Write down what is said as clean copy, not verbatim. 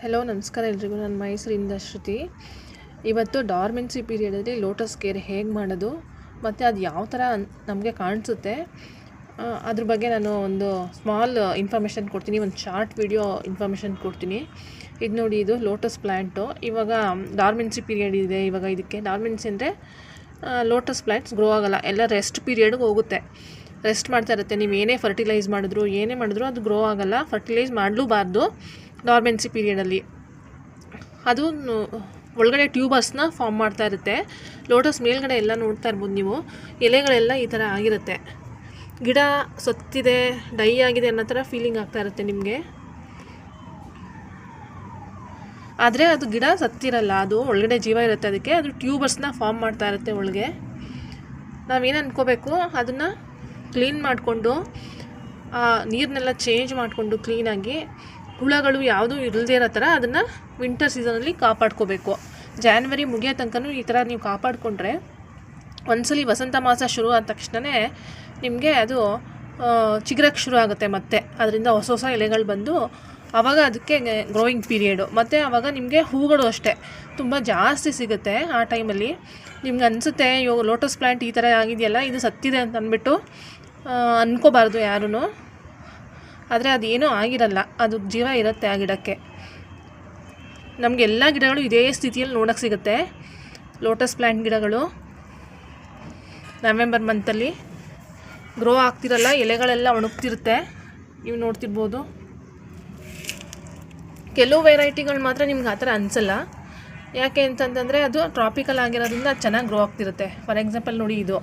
Hello ನಮಸ್ಕಾರ ಎಲ್ರಿಗೂ. ನಾನು ಮೈಸೂರಿಂದ ಶ್ರುತಿ. ಇವತ್ತು ಡಾರ್ಮೆನ್ಸಿ ಪೀರಿಯಡಲ್ಲಿ ಲೋಟಸ್ ಕೇರ್ ಹೇಗೆ ಮಾಡೋದು ಮತ್ತು ಅದು ಯಾವ ಥರ ನಮಗೆ ಕಾಣಿಸುತ್ತೆ ಅದ್ರ ಬಗ್ಗೆ ನಾನು ಒಂದು ಸ್ಮಾಲ್ ಇನ್ಫಾರ್ಮೇಷನ್ ಕೊಡ್ತೀನಿ, ಒಂದು ಶಾರ್ಟ್ ವಿಡಿಯೋ ಇನ್ಫಾರ್ಮೇಷನ್ ಕೊಡ್ತೀನಿ. ಇದು ನೋಡಿ, ಇದು ಲೋಟಸ್ ಪ್ಲ್ಯಾಂಟು. ಇವಾಗ ಡಾರ್ಮೆನ್ಸಿ ಪೀರಿಯಡ್ ಇದೆ. ಇವಾಗ ಇದಕ್ಕೆ ಡಾರ್ಮೆನ್ಸಿ ಅಂದರೆ ಲೋಟಸ್ ಪ್ಲ್ಯಾಂಟ್ಸ್ ಗ್ರೋ ಆಗೋಲ್ಲ, ಎಲ್ಲ ರೆಸ್ಟ್ ಪೀರಿಯಡ್ಗೆ ಹೋಗುತ್ತೆ, ರೆಸ್ಟ್ ಮಾಡ್ತಾ ಇರುತ್ತೆ. ನೀವು ಏನೇ ಫರ್ಟಿಲೈಸ್ ಮಾಡಿದ್ರು ಅದು ಗ್ರೋ ಆಗೋಲ್ಲ. ಫರ್ಟಿಲೈಸ್ ಮಾಡಲೂಬಾರ್ದು ಡಾರ್ಮೆನ್ಸಿ ಪೀರಿಯಡಲ್ಲಿ. ಅದು ಒಳಗಡೆ ಟ್ಯೂಬರ್ಸ್ನ ಫಾರ್ಮ್ ಮಾಡ್ತಾ ಇರುತ್ತೆ. ಲೋಟಸ್ ಮೇಲ್ಗಡೆ ಎಲ್ಲ ನೋಡ್ತಾ ಇರ್ಬೋದು ನೀವು, ಎಲೆಗಳೆಲ್ಲ ಈ ಥರ ಆಗಿರುತ್ತೆ. ಗಿಡ ಸತ್ತಿದೆ, ಡೈ ಆಗಿದೆ ಅನ್ನೋ ಥರ ಫೀಲಿಂಗ್ ಆಗ್ತಾ ಇರುತ್ತೆ ನಿಮಗೆ. ಆದರೆ ಅದು ಗಿಡ ಸತ್ತಿರಲ್ಲ, ಅದು ಒಳಗಡೆ ಜೀವ ಇರುತ್ತೆ. ಅದಕ್ಕೆ ಅದು ಟ್ಯೂಬರ್ಸ್ನ ಫಾರ್ಮ್ ಮಾಡ್ತಾ ಇರುತ್ತೆ ಒಳಗೆ. ನಾವೇನು ಅಂದ್ಕೋಬೇಕು, ಅದನ್ನು ಕ್ಲೀನ್ ಮಾಡಿಕೊಂಡು ನೀರನ್ನೆಲ್ಲ ಚೇಂಜ್ ಮಾಡಿಕೊಂಡು ಕ್ಲೀನಾಗಿ ಹುಳಗಳು ಯಾವುದೂ ಇಲ್ಲದೇ ಇರೋ ಥರ ಅದನ್ನು ವಿಂಟರ್ ಸೀಸನಲ್ಲಿ ಕಾಪಾಡ್ಕೋಬೇಕು. ಜಾನ್ವರಿ ಮುಗಿಯೋ ತನಕನೂ ಈ ಥರ ನೀವು ಕಾಪಾಡಿಕೊಂಡ್ರೆ ಒಂದ್ಸಲಿ ವಸಂತ ಮಾಸ ಶುರು ಆದ ತಕ್ಷಣವೇ ನಿಮಗೆ ಅದು ಚಿಗುರಕ್ಕೆ ಶುರು ಆಗುತ್ತೆ. ಮತ್ತು ಅದರಿಂದ ಹೊಸ ಎಲೆಗಳು ಬಂದು ಆವಾಗ ಅದಕ್ಕೆ ಗ್ರೋಯಿಂಗ್ ಪೀರಿಯಡು. ಮತ್ತು ಆವಾಗ ನಿಮಗೆ ಹೂಗಳು ಅಷ್ಟೇ ತುಂಬ ಜಾಸ್ತಿ ಸಿಗುತ್ತೆ. ಆ ಟೈಮಲ್ಲಿ ನಿಮ್ಗೆ ಅನಿಸುತ್ತೆ, ಇವಾಗ ಲೋಟಸ್ ಪ್ಲ್ಯಾಂಟ್ ಈ ಥರ ಆಗಿದೆಯಲ್ಲ, ಇದು ಸತ್ತಿದೆ ಅಂತ ಅಂದ್ಬಿಟ್ಟು ಅಂದ್ಕೋಬಾರ್ದು ಯಾರೂ. ಆದರೆ ಅದೇನೂ ಆಗಿರಲ್ಲ, ಅದು ಜೀವ ಇರುತ್ತೆ ಆ ಗಿಡಕ್ಕೆ. ನಮಗೆ ಎಲ್ಲ ಗಿಡಗಳು ಇದೇ ಸ್ಥಿತಿಯಲ್ಲಿ ನೋಡೋಕ್ಕೆ ಸಿಗುತ್ತೆ. ಲೋಟಸ್ ಪ್ಲ್ಯಾಂಟ್ ಗಿಡಗಳು ನವೆಂಬರ್ ಮಂತಲ್ಲಿ ಗ್ರೋ ಆಗ್ತಿರಲ್ಲ, ಎಲೆಗಳೆಲ್ಲ ಒಣಗ್ತಿರುತ್ತೆ, ನೀವು ನೋಡ್ತಿರ್ಬೋದು. ಕೆಲವು ವೆರೈಟಿಗಳು ಮಾತ್ರ ನಿಮ್ಗೆ ಆ ಥರ ಅನಿಸಲ್ಲ. ಯಾಕೆ ಅಂತಂತಂದರೆ ಅದು ಟ್ರಾಪಿಕಲ್ ಆಗಿರೋದ್ರಿಂದ ಅದು ಚೆನ್ನಾಗಿ ಗ್ರೋ ಆಗ್ತಿರುತ್ತೆ. ಫಾರ್ ಎಕ್ಸಾಂಪಲ್ ನೋಡಿ, ಇದು